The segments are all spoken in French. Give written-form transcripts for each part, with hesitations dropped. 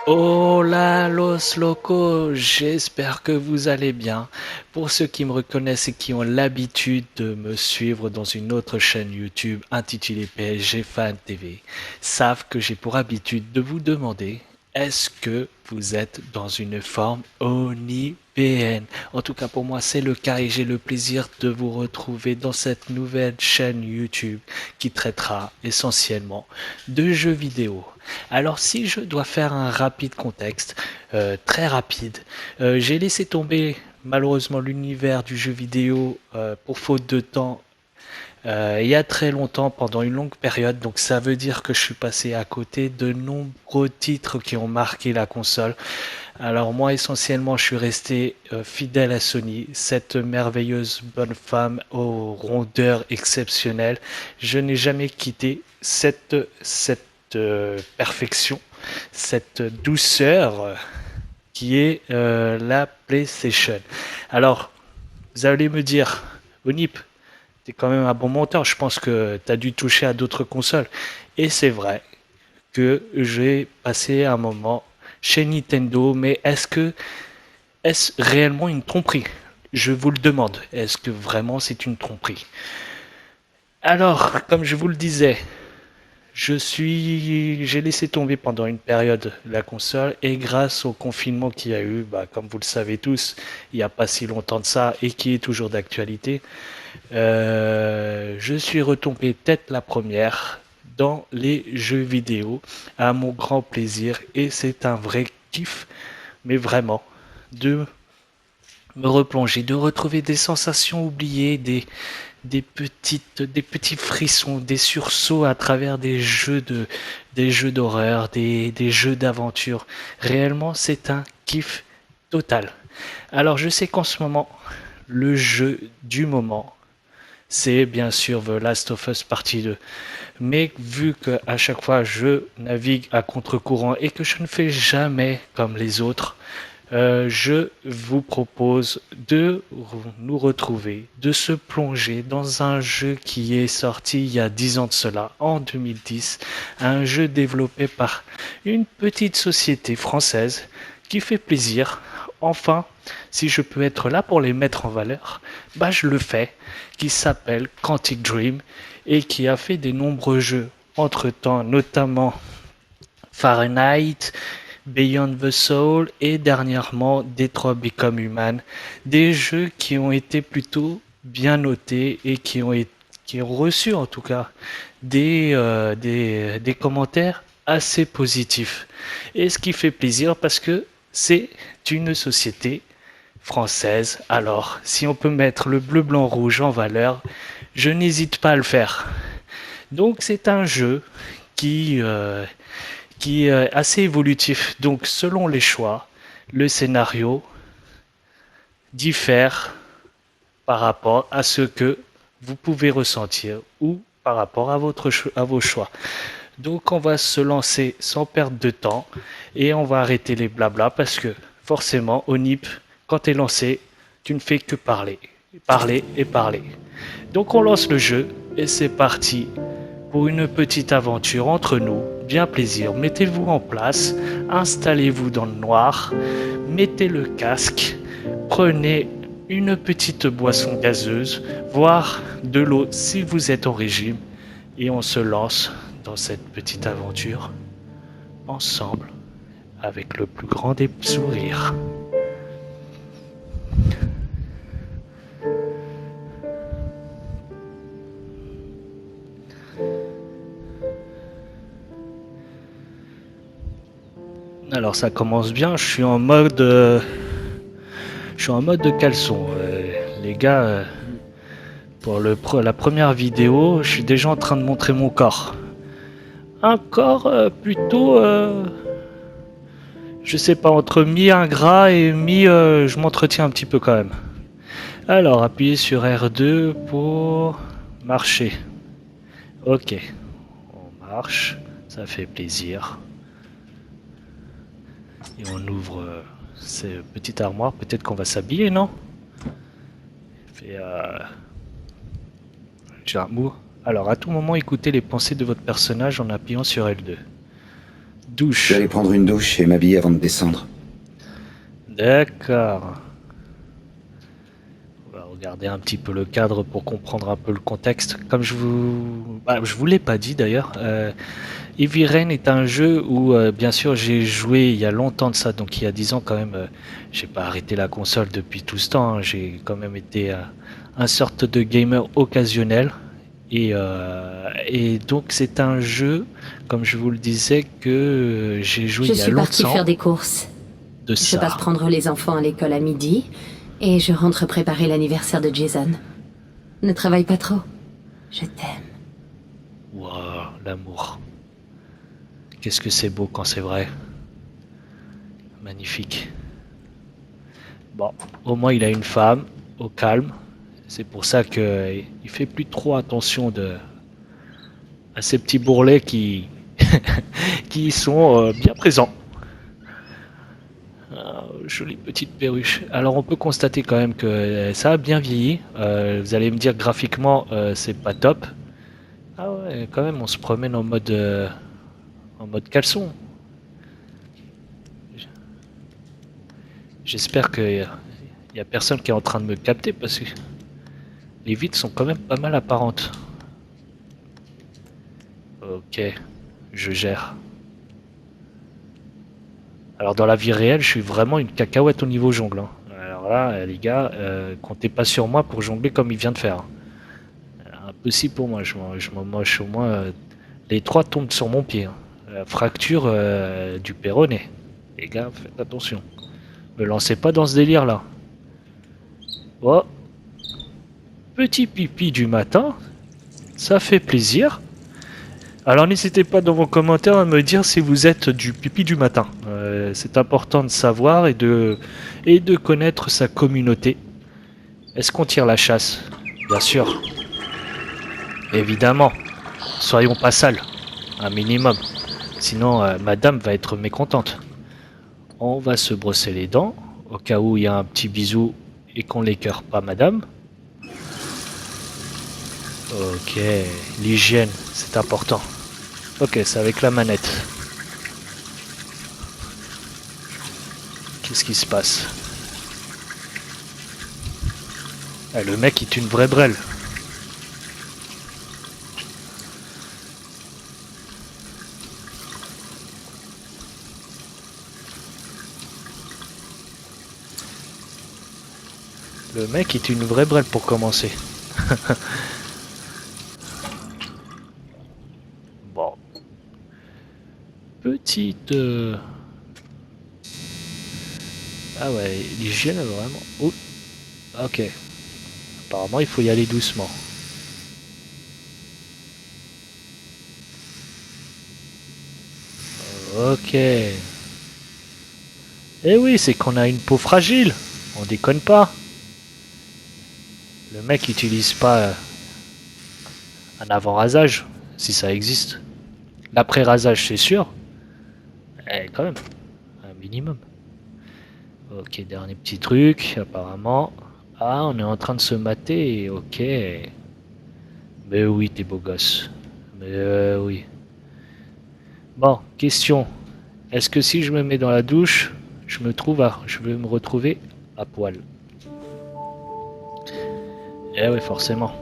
Hola los locos, j'espère que vous allez bien. Pour ceux qui me reconnaissent et qui ont l'habitude de me suivre dans une autre chaîne YouTube intitulée PSG Fan TV, savent que j'ai pour habitude de vous demander est-ce que vous êtes dans une forme onipéenne? En tout cas pour moi c'est le cas et j'ai le plaisir de vous retrouver dans cette nouvelle chaîne YouTube qui traitera essentiellement de jeux vidéo. Alors si je dois faire un rapide contexte, très rapide, j'ai laissé tomber malheureusement l'univers du jeu vidéo pour faute de temps il y a très longtemps, pendant une longue période, donc ça veut dire que je suis passé à côté de nombreux titres qui ont marqué la console. Alors moi essentiellement je suis resté fidèle à Sony, cette merveilleuse bonne femme aux rondeurs exceptionnelles. Je n'ai jamais quitté cette perfection, cette douceur qui est la PlayStation. Alors vous allez me dire, Onip, t'es quand même un bon monteur, je pense que t'as dû toucher à d'autres consoles. Et c'est vrai que j'ai passé un moment chez Nintendo, mais est-ce réellement une tromperie? Je vous le demande, est-ce que vraiment c'est une tromperie? Alors, comme je vous le disais, j'ai laissé tomber pendant une période la console et grâce au confinement qu'il y a eu, bah, comme vous le savez tous, il n'y a pas si longtemps de ça et qui est toujours d'actualité, je suis retombé tête la première dans les jeux vidéo à mon grand plaisir et c'est un vrai kiff, mais vraiment, de me replonger, de retrouver des sensations oubliées, des petits frissons, des sursauts à travers des jeux d'horreur, des jeux d'aventure. Réellement, c'est un kiff total. Alors, je sais qu'en ce moment, le jeu du moment, c'est bien sûr The Last of Us Partie 2. Mais vu que à chaque fois je navigue à contre-courant et que je ne fais jamais comme les autres, je vous propose de nous retrouver, de se plonger dans un jeu qui est sorti il y a 10 ans de cela, en 2010, un jeu développé par une petite société française qui fait plaisir. Enfin, si je peux être là pour les mettre en valeur, bah je le fais, qui s'appelle Quantic Dream et qui a fait des nombreux jeux entre-temps, notamment Fahrenheit, Beyond the Soul et dernièrement Detroit Become Human, des jeux qui ont été plutôt bien notés et qui ont reçu en tout cas des commentaires assez positifs. Et ce qui fait plaisir parce que c'est une société française. Alors, si on peut mettre le bleu, blanc, rouge en valeur, je n'hésite pas à le faire. Donc, c'est un jeu qui, euh, qui est assez évolutif. Donc, selon les choix, le scénario diffère par rapport à ce que vous pouvez ressentir ou par rapport à, à vos choix. Donc, on va se lancer sans perdre de temps et on va arrêter les blablas parce que forcément, au NIP, quand tu es lancé, tu ne fais que parler. Parler et parler. Donc, on lance le jeu et c'est parti pour une petite aventure entre nous, bien plaisir. Mettez-vous en place, installez-vous dans le noir, mettez le casque, prenez une petite boisson gazeuse, voire de l'eau si vous êtes au régime, et on se lance dans cette petite aventure ensemble avec le plus grand des sourires. Alors ça commence bien, je suis en mode de caleçon. Les gars, pour la première vidéo, je suis déjà en train de montrer mon corps. Un corps plutôt, je sais pas, entre mi-ingrat et je m'entretiens un petit peu quand même. Alors, appuyez sur R2 pour marcher. Ok, on marche, ça fait plaisir. Et on ouvre ces petites armoires, peut-être qu'on va s'habiller, non? Fait, j'ai un mot. Alors, à tout moment, écoutez les pensées de votre personnage en appuyant sur L2. douche. Je vais aller prendre une douche et m'habiller avant de descendre. D'accord. On va regarder un petit peu le cadre pour comprendre un peu le contexte. Comme je vous l'ai pas dit d'ailleurs, Heavy Rain est un jeu où, bien sûr, j'ai joué il y a longtemps de ça, donc il y a 10 ans quand même. J'ai pas arrêté la console depuis tout ce temps, hein. J'ai quand même été un sorte de gamer occasionnel. Et donc c'est un jeu, comme je vous le disais, que j'ai joué Je il y a suis partie longtemps faire des courses. de Je passe ça. prendre les enfants à l'école à midi et je rentre préparer l'anniversaire de Jason. Ne travaille pas trop. Je t'aime. Waouh, l'amour. Qu'est-ce que c'est beau quand c'est vrai. Magnifique. Bon, au moins il a une femme, au calme. C'est pour ça qu'il fait plus trop attention à ces petits bourrelets qui sont bien présents. Jolie petite perruche. Alors on peut constater quand même que ça a bien vieilli. Vous allez me dire graphiquement c'est pas top. Ah ouais, quand même on se promène en mode caleçon. J'espère qu'il y a personne qui est en train de me capter parce que les vitres sont quand même pas mal apparentes. Ok, je gère. Alors dans la vie réelle, je suis vraiment une cacahuète au niveau jongle, hein. Alors là, les gars, comptez pas sur moi pour jongler comme il vient de faire. Impossible pour moi, je m'en moche au moins. Les trois tombent sur mon pied, hein. Fracture du péroné. Les gars, faites attention. Me lancez pas dans ce délire là. Oh, petit pipi du matin, ça fait plaisir. Alors n'hésitez pas dans vos commentaires à me dire si vous êtes du pipi du matin. C'est important de savoir et de connaître sa communauté. Est-ce qu'on tire la chasse? Bien sûr. Évidemment. Soyons pas sales. Un minimum. Sinon, madame va être mécontente. On va se brosser les dents. Au cas où il y a un petit bisou et qu'on l'écœure pas madame. Ok. L'hygiène, c'est important. Ok, c'est avec la manette. Qu'est-ce qui se passe? Ah, le mec est une vraie brêle. Le mec est une vraie brêle pour commencer. Bon. Petite... Ah ouais, l'hygiène vraiment... Oh. Ok. Apparemment, il faut y aller doucement. Ok. Eh oui, c'est qu'on a une peau fragile. On déconne pas. Le mec utilise pas un avant-rasage, si ça existe. L'après-rasage, c'est sûr. Eh, quand même, un minimum. Ok, dernier petit truc, apparemment. Ah, on est en train de se mater, ok. Mais oui, t'es beau gosse. Mais oui. Bon, question. Est-ce que si je me mets dans la douche, je vais me retrouver à poil? Eh oui, forcément.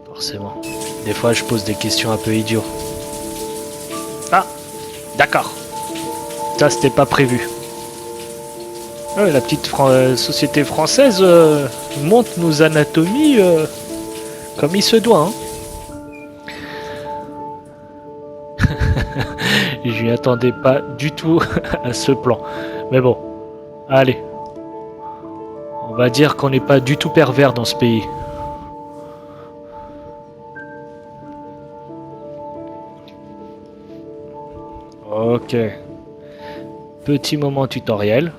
Forcément. Des fois, je pose des questions un peu idiots. Ah, d'accord. Ça, c'était pas prévu. Ouais, la petite société française monte nos anatomies comme il se doit, hein. Je m'y attendais pas du tout à ce plan. Mais bon, allez. On va dire qu'on n'est pas du tout pervers dans ce pays. Ok. Petit moment tutoriel.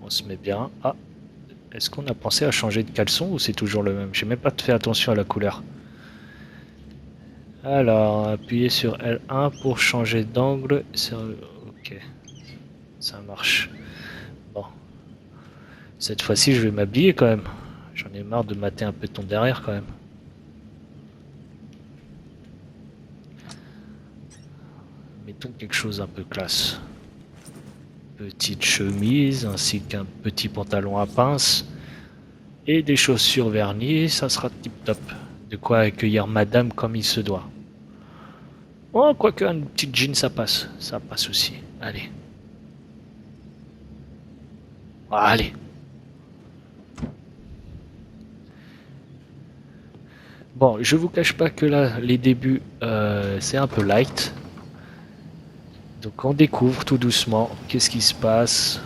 On se met bien. Ah, est-ce qu'on a pensé à changer de caleçon ou c'est toujours le même? J'ai même pas fait attention à la couleur. Alors, appuyez sur L1 pour changer d'angle. Ok, ça marche. Bon, cette fois-ci, je vais m'habiller quand même. J'en ai marre de mater un peu ton derrière quand même. Mettons quelque chose un peu classe. Petite chemise ainsi qu'un petit pantalon à pince et des chaussures vernies, ça sera tip top. De quoi accueillir madame comme il se doit. Oh, quoique un petit jean ça passe aussi. Allez. Allez. Bon, je vous cache pas que là, les débuts, c'est un peu light. Donc on découvre tout doucement qu'est-ce qui se passe.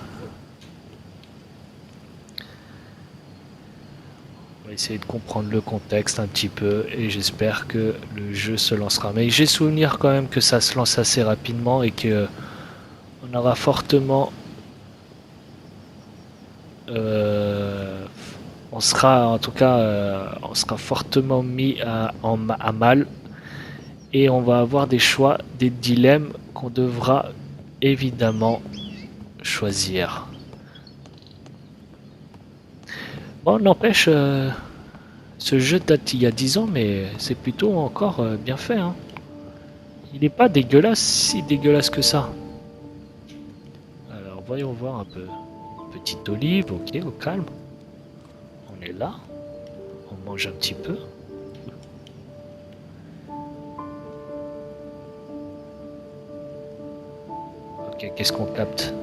On va essayer de comprendre le contexte un petit peu et j'espère que le jeu se lancera. Mais j'ai souvenir quand même que ça se lance assez rapidement et que on aura fortement... on sera en tout cas on sera fortement mis à mal et on va avoir des choix, des dilemmes qu'on devra évidemment choisir. Bon, n'empêche, ce jeu date il y a 10 ans, mais c'est plutôt encore bien fait. Hein. Il n'est pas dégueulasse, si dégueulasse que ça. Alors, voyons voir un peu. Petite olive, ok, au calme. On est là. On mange un petit peu. Ok, qu'est-ce qu'on capte?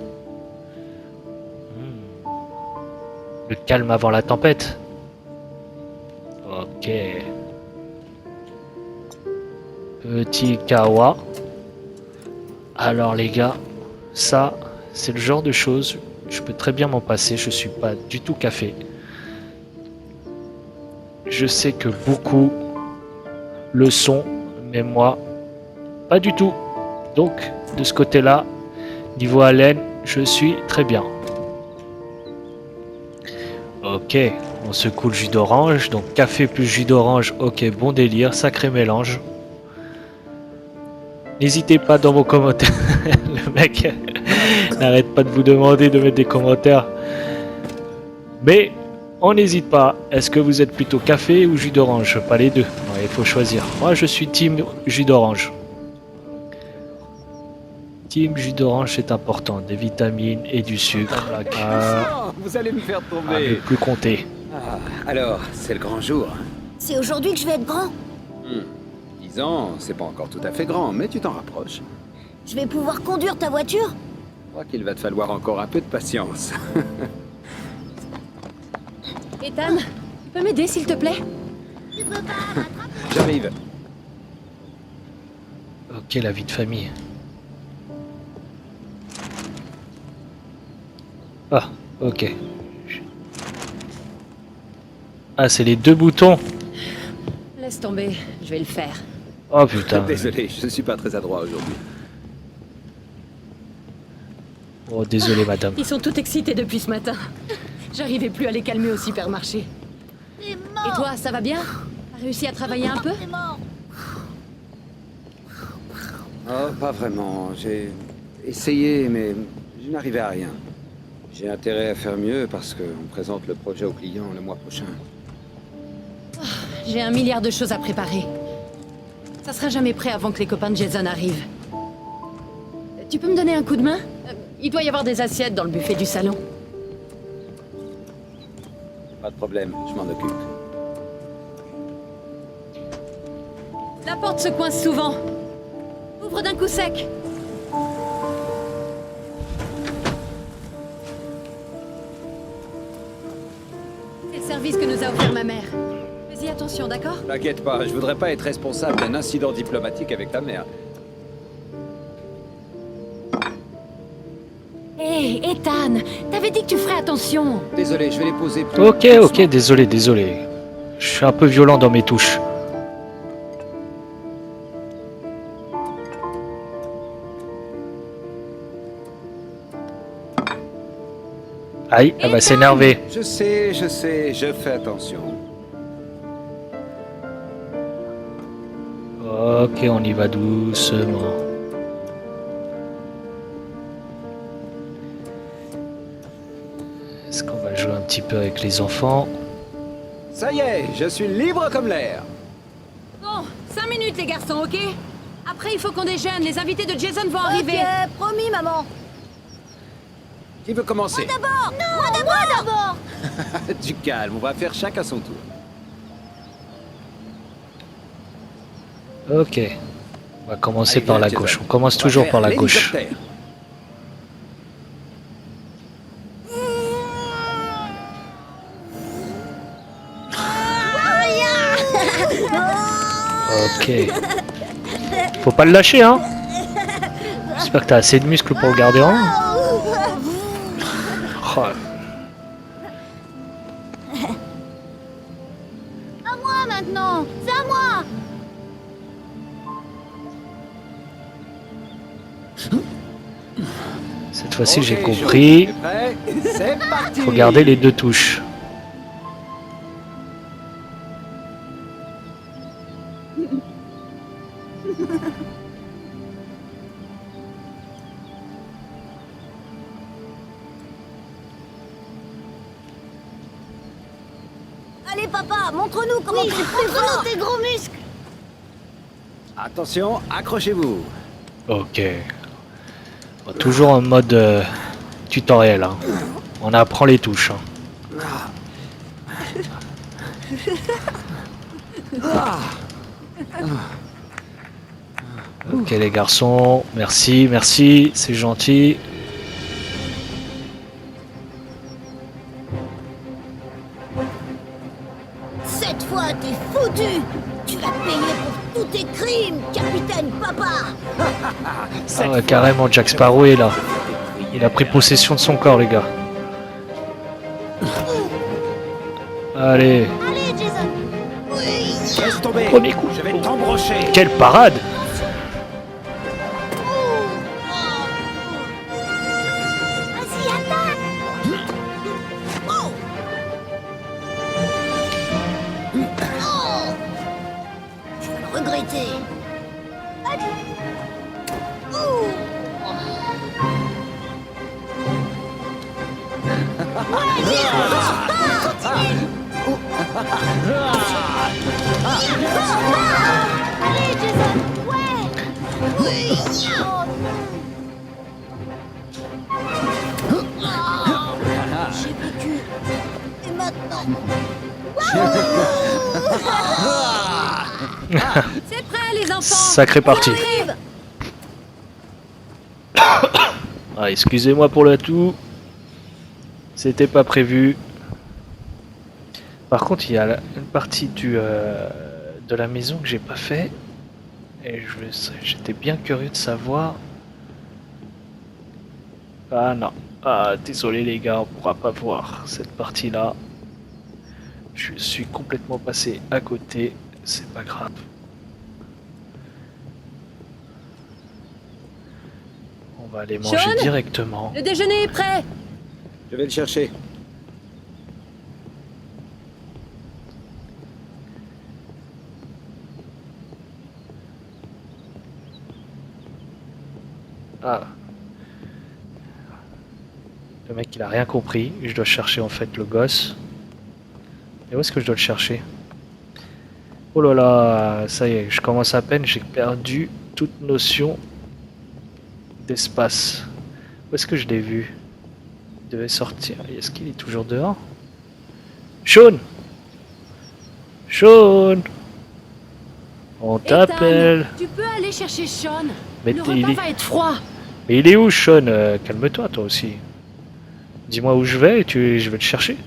Le calme avant la tempête. Ok. Petit kawa. Alors les gars, ça, c'est le genre de choses, je peux très bien m'en passer, je suis pas du tout café. Je sais que beaucoup le sont, mais moi, pas du tout. Donc, de ce côté-là, niveau haleine, je suis très bien. Ok, on secoue le jus d'orange, donc café plus jus d'orange, ok, bon délire, sacré mélange. N'hésitez pas dans vos commentaires, le mec n'arrête pas de vous demander de mettre des commentaires. Mais on n'hésite pas, est-ce que vous êtes plutôt café ou jus d'orange? Pas les deux, il faut choisir. Moi je suis team jus d'orange. Team jus d'orange, c'est important, des vitamines et du sucre. Vous allez me faire À tomber. ne plus compter. Ah, alors, c'est le grand jour. C'est aujourd'hui que je vais être grand. 10 ans, c'est pas encore tout à fait grand, mais tu t'en rapproches. Je vais pouvoir conduire ta voiture. Je crois qu'il va te falloir encore un peu de patience. Ethan, tu peux m'aider s'il te plaît? J'arrive. Ok, la vie de famille. Ah, ok. Ah, c'est les deux boutons. Laisse tomber, je vais le faire. Oh putain. Désolé, je suis pas très adroit aujourd'hui. Oh, désolé madame. Ils sont tout excités depuis ce matin. J'arrivais plus à les calmer au supermarché. T'es Et mort. toi, ça va bien? T'as réussi à travailler un peu? T'es mort. Oh, pas vraiment. J'ai essayé, mais je n'arrivais à rien. J'ai intérêt à faire mieux parce qu'on présente le projet au client le mois prochain. J'ai 1 milliard de choses à préparer. Ça sera jamais prêt avant que les copains de Jason arrivent. Tu peux me donner un coup de main? Il doit y avoir des assiettes dans le buffet du salon. Pas de problème, je m'en occupe. La porte se coince souvent. Ouvre d'un coup sec. C'est le service que nous a offert ma mère. Fais-y attention, d'accord? T'inquiète pas, je voudrais pas être responsable d'un incident diplomatique avec ta mère. Hé, Ethan, t'avais dit que tu ferais attention. Désolé, je vais les poser plus Ok, ok, désolé, désolé. Je suis un peu violent dans mes touches. Aïe, elle va s'énerver. Je sais, je fais attention. Ok, on y va doucement. Est-ce qu'on va jouer un petit peu avec les enfants? Ça y est, je suis libre comme l'air. Bon, 5 minutes les garçons, ok? Après, il faut qu'on déjeune. Les invités de Jason vont arriver. Ok, promis, maman. Qui veut commencer? D'abord. Non, moi d'abord. Du calme, on va faire chacun son tour. Ok. On va commencer Allez, par viens, la Jason. gauche. On commence On va toujours faire par la gauche. l'hélicoptère. Ok. Faut pas le lâcher, hein. J'espère que t'as assez de muscles pour le garder en haut. Oh. À moi maintenant. C'est à moi. Cette fois-ci, Ok, j'ai Sean, compris. t'es prêt? C'est parti. Faut garder les 2 touches. Allez, papa, montre-nous comment tu es plus fort. Tes gros muscles. Attention, accrochez-vous. Ok. Bon, toujours en mode tutoriel. Hein. On apprend les touches. Hein. Ok les garçons, merci, merci, c'est gentil. Cette fois, t'es foutu. Tu vas payer pour tous tes crimes, capitaine papa. Ah ouais, carrément, Jack Sparrow est là. Il a pris possession de son corps, les gars. Allez, Allez, Jason. Oui. Laisse tomber. Premier coup. Je vais t'embrocher. quelle parade! Vas-y, attaque. Oh. Oh. Je vais le regretter. Ouh. Allez, Jason. Ouais. Oui. Oh, non. J'ai vécu. Et maintenant. C'est prêt, les enfants. Sacrée partie. Arrive. Ah, excusez-moi pour le tout. C'était pas prévu. Par contre, il y a une partie de la maison que j'ai pas fait. Et j'étais bien curieux de savoir. Ah non. Ah, désolé les gars, on pourra pas voir cette partie-là. Je suis complètement passé à côté. C'est pas grave. On va aller manger Sean, directement. le déjeuner est prêt. Je vais le chercher. Ah. Le mec il a rien compris. Je dois chercher en fait le gosse. Et où est-ce que je dois le chercher? Oh là là, ça y est, je commence à peine, j'ai perdu toute notion d'espace. Où est-ce que je l'ai vu? Il devait sortir. Est-ce qu'il est toujours dehors? Sean! Sean! On t'appelle! Ethan, tu peux aller chercher Sean. Mais Le il repas est... va être froid. Mais il est où, Sean? Calme-toi, toi aussi. Dis-moi où je vais et je vais te chercher.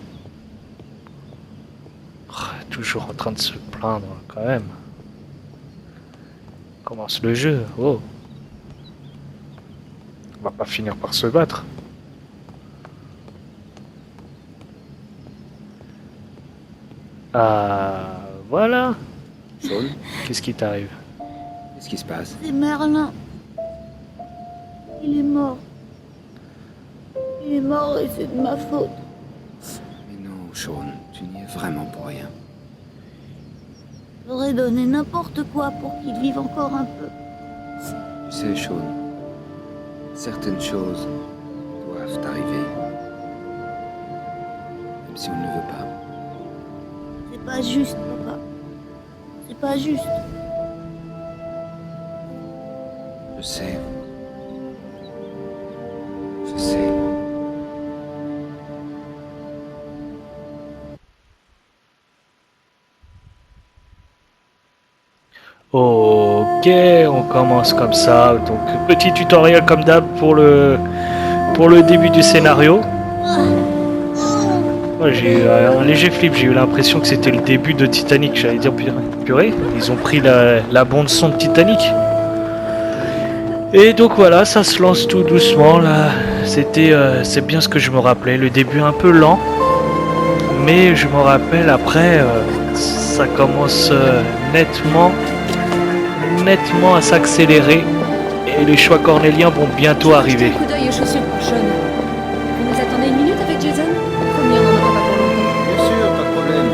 Oh, toujours en train de se plaindre, quand même. Commence le jeu, oh. On va pas finir par se battre. Ah, voilà. Sean, Qu'est-ce qui t'arrive? qu'est-ce qui se passe? C'est Merlin. Il est mort. Il est mort et c'est de ma faute. Mais non, Sean, tu n'y es vraiment pour rien. J'aurais donné n'importe quoi pour qu'il vive encore un peu. Tu sais, Sean, certaines choses doivent arriver. Même si on ne le veut pas. C'est pas juste, papa. C'est pas juste. Je sais. Je sais. Ok, on commence comme ça. Donc petit tutoriel comme d'hab pour le début du scénario. Ouais, j'ai eu un léger flip, j'ai eu l'impression que c'était le début de Titanic. J'allais dire purée, ils ont pris la bande son de Titanic. Et donc voilà, ça se lance tout doucement là. C'est bien ce que je me rappelais. Le début un peu lent, mais je me rappelle après, ça commence nettement à s'accélérer et les choix cornéliens vont bientôt arriver. Un coup d'œil aux chaussures pour Sean. Vous nous attendez une minute avec Jason? Promis, on n'en aura pas pour longtemps. Bien sûr, pas de problème.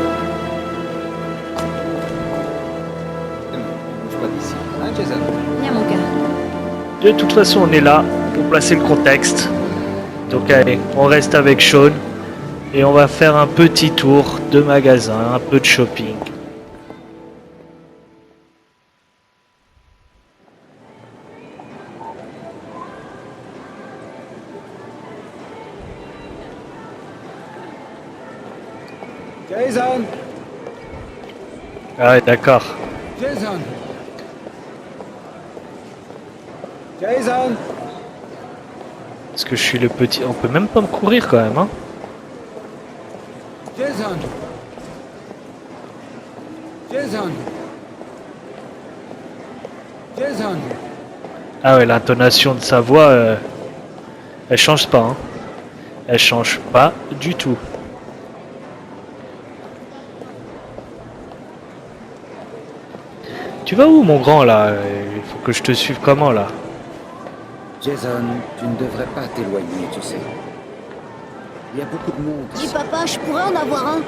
Bouge pas d'ici. Hein, Jason? Viens, mon gars. De toute façon, on est là pour placer le contexte. Donc allez, on reste avec Sean et on va faire un petit tour de magasin, un peu de shopping. Jason! Ah ouais, d'accord. Jason! Jason! Parce que je suis le petit... On peut même pas me courir quand même, hein. Jason! Jason! Jason! Ah ouais, l'intonation de sa voix, elle change pas, hein. Elle change pas du tout. Tu vas où, mon grand, là? Il faut que je te suive comment, là? Jason, tu ne devrais pas t'éloigner, tu sais. Il y a beaucoup de monde. Dis papa, je pourrais en avoir un.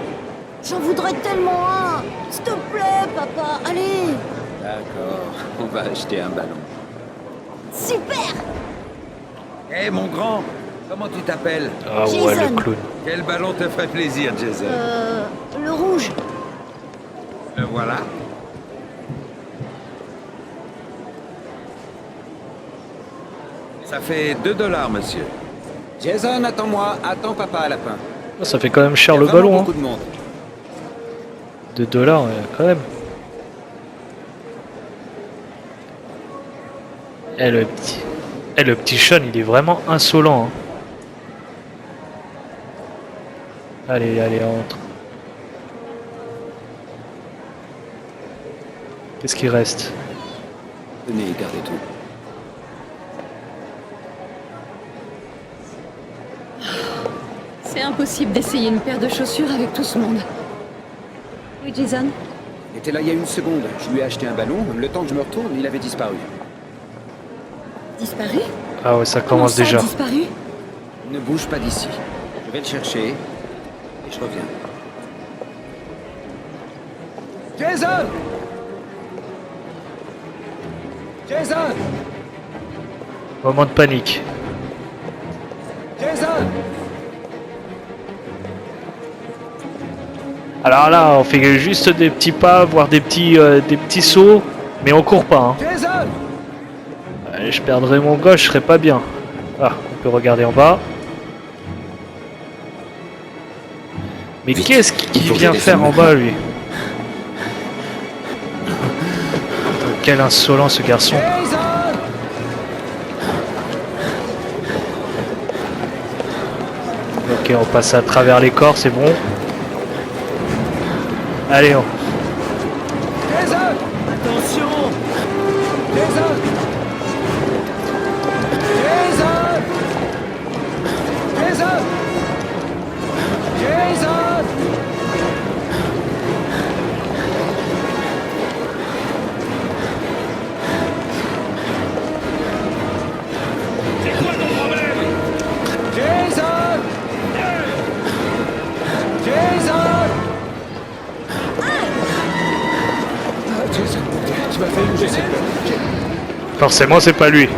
J'en voudrais tellement un. S'il te plaît, papa, allez. D'accord, on va acheter un ballon. Super. Hé, mon grand, comment tu t'appelles? Ah ouais, Jason. le clown. Quel ballon te ferait plaisir, Jason? Le rouge. Le voilà. Ça fait 2 $, monsieur. Jason, attends-moi. Attends papa à lapin. Ah, ça fait quand même cher Il y a le vraiment ballon, hein. beaucoup de monde. $2, quand même. Le petit Sean, il est vraiment insolent, hein. Allez, entre. Qu'est-ce qui reste? Tenez, gardez tout. C'est impossible d'essayer une paire de chaussures avec tout ce monde. Oui, Jason? Il était là il y a une seconde. Je lui ai acheté un ballon. Le temps que je me retourne, il avait disparu. Disparu? Ah ouais, ça Comment commence ça, déjà. disparu? Ne bouge pas d'ici. Je vais le chercher. Et je reviens. Jason! Jason! Moment de panique. Jason! Alors là, on fait juste des petits pas, voire des petits sauts, mais on court pas, hein. Jason! Je perdrais mon gauche, je serais pas bien. Ah, on peut regarder en bas. Mais Vite, qu'est-ce qu'il il faut que vient je faire en descende. bas, lui? Quel insolent, ce garçon. Jason! Ok, on passe à travers les corps, c'est bon. Allez, on... Jason! Attention! Jason! Jason! Jason! Jason! C'est quoi ton problème? Jason! Jason! Jason, tu m'as fait une gêner. Forcément, c'est pas lui.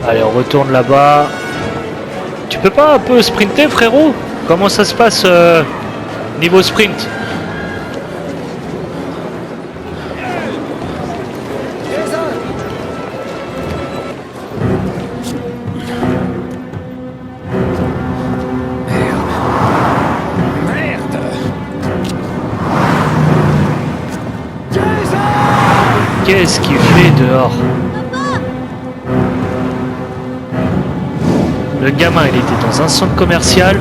Allez, on retourne là-bas. Tu peux pas un peu sprinter, frérot? Comment ça se passe Niveau sprint. Qu'est-ce qu'il fait dehors? Le gamin, il était dans un centre commercial.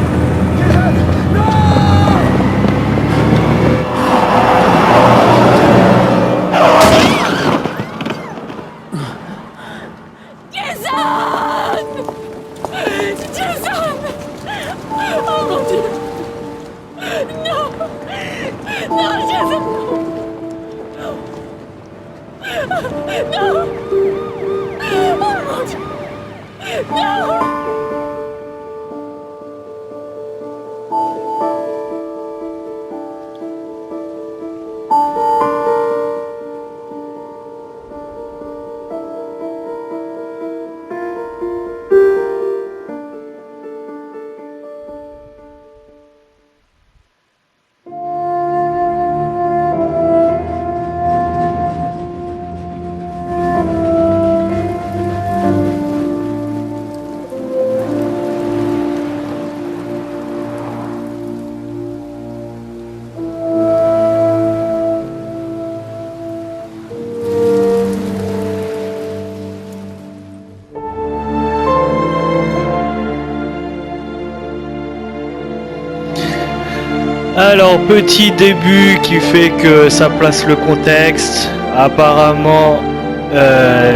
Alors, petit début qui fait que ça place le contexte. Apparemment,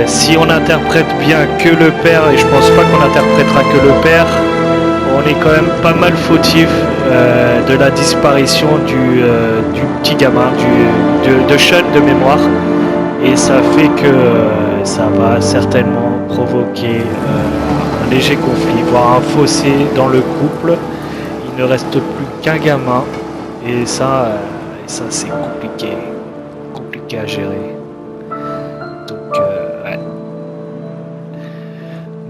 si on interprète bien que le père, et je pense pas qu'on interprétera que le père, on est quand même pas mal fautif de la disparition du petit gamin, de Sean de mémoire. Et ça fait que ça va certainement provoquer un léger conflit, voire un fossé dans le couple. Il ne reste plus qu'un gamin. Et ça c'est compliqué à gérer. Donc, ouais.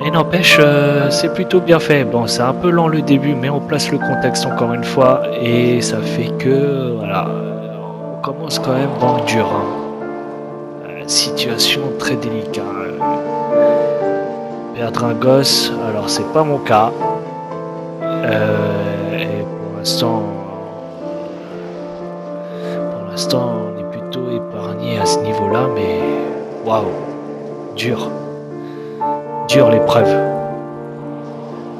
Mais n'empêche, c'est plutôt bien fait. Bon, c'est un peu lent le début, mais on place le contexte encore une fois, et ça fait que, voilà, on commence quand même dans le dur. Hein. Situation très délicate. Perdre un gosse, alors c'est pas mon cas. Et pour l'instant, on est plutôt épargné à ce niveau-là, mais waouh, dur l'épreuve.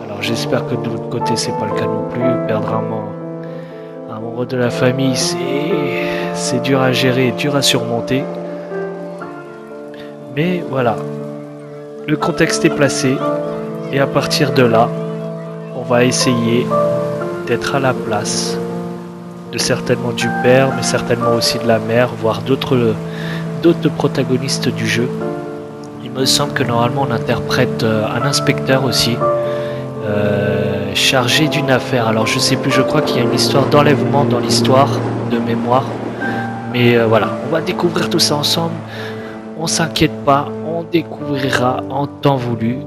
Alors j'espère que de l'autre côté c'est pas le cas non plus. Perdre un membre de la famille, c'est dur à gérer, dur à surmonter. Mais voilà, le contexte est placé, et à partir de là, on va essayer d'être à la place certainement du père, mais certainement aussi de la mère, voire d'autres protagonistes du jeu. Il me semble que normalement on interprète un inspecteur aussi, chargé d'une affaire. Alors je sais plus, je crois qu'il y a une histoire d'enlèvement dans l'histoire de mémoire. Mais voilà, on va découvrir tout ça ensemble. On s'inquiète pas, on découvrira en temps voulu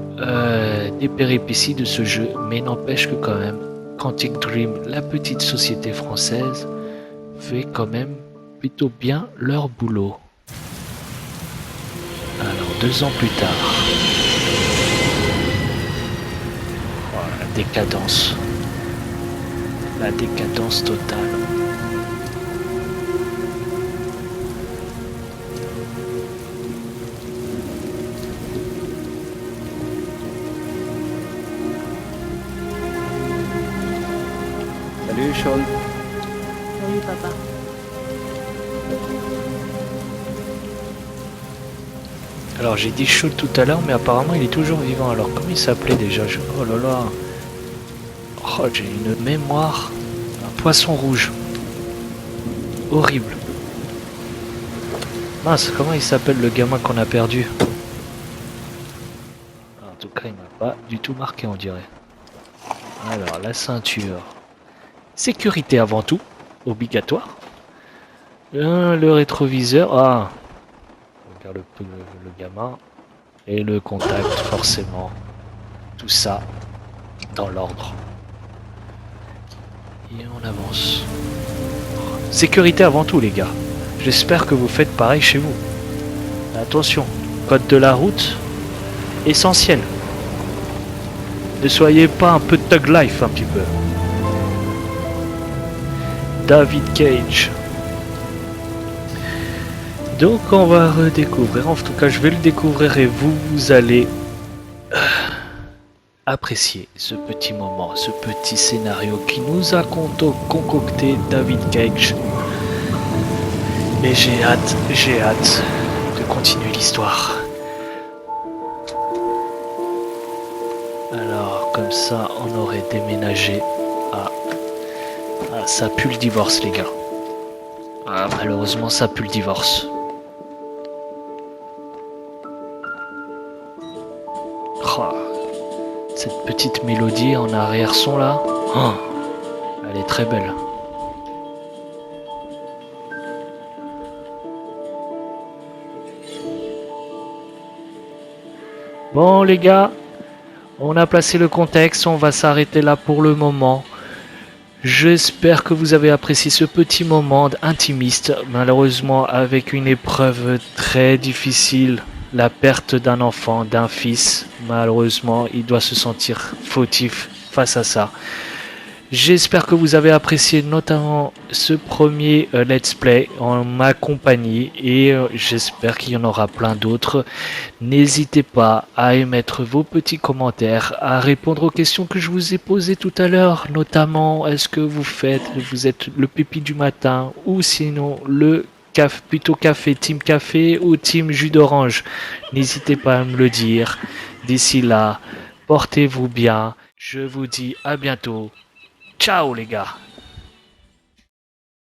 des péripéties de ce jeu. Mais n'empêche que quand même, Quantic Dream, la petite société française, fait quand même plutôt bien leur boulot. Alors 2 ans plus tard, oh, la décadence totale. Salut Sean. Salut papa. Alors j'ai dit Sean tout à l'heure, mais apparemment il est toujours vivant. Alors comment il s'appelait déjà? Oh là là. Oh, j'ai une mémoire. Un poisson rouge. Horrible. Mince, comment il s'appelle le gamin qu'on a perdu? En tout cas, il m'a pas du tout marqué, on dirait. Alors, la ceinture. Sécurité avant tout, obligatoire. Le rétroviseur. Ah, on regarde le gamin. Et le contact, forcément. Tout ça dans l'ordre. Et on avance. sécurité avant tout les gars. J'espère que vous faites pareil chez vous. Attention, code de la route, essentiel. Ne soyez pas un peu thug life un petit peu. David Cage. Donc on va redécouvrir, en tout cas je vais le découvrir et vous allez apprécier ce petit moment, ce petit scénario qui nous a concocté David Cage. Et j'ai hâte de continuer l'histoire. Alors comme ça on aurait déménagé à... Ah, ça pue le divorce les gars. Ah, malheureusement ça pue le divorce. Oh, cette petite mélodie en arrière-son là, oh, elle est très belle. Bon les gars, on a placé le contexte, on va s'arrêter là pour le moment. J'espère que vous avez apprécié ce petit moment intimiste, malheureusement avec une épreuve très difficile. La perte d'un enfant, d'un fils, malheureusement, il doit se sentir fautif face à ça. J'espère que vous avez apprécié notamment ce premier let's play en ma compagnie et j'espère qu'il y en aura plein d'autres. N'hésitez pas à émettre vos petits commentaires, à répondre aux questions que je vous ai posées tout à l'heure, notamment est-ce que vous êtes le pipi du matin ou sinon le plutôt café, team café ou team jus d'orange. N'hésitez pas à me le dire. D'ici là, portez-vous bien. Je vous dis à bientôt. Ciao les gars.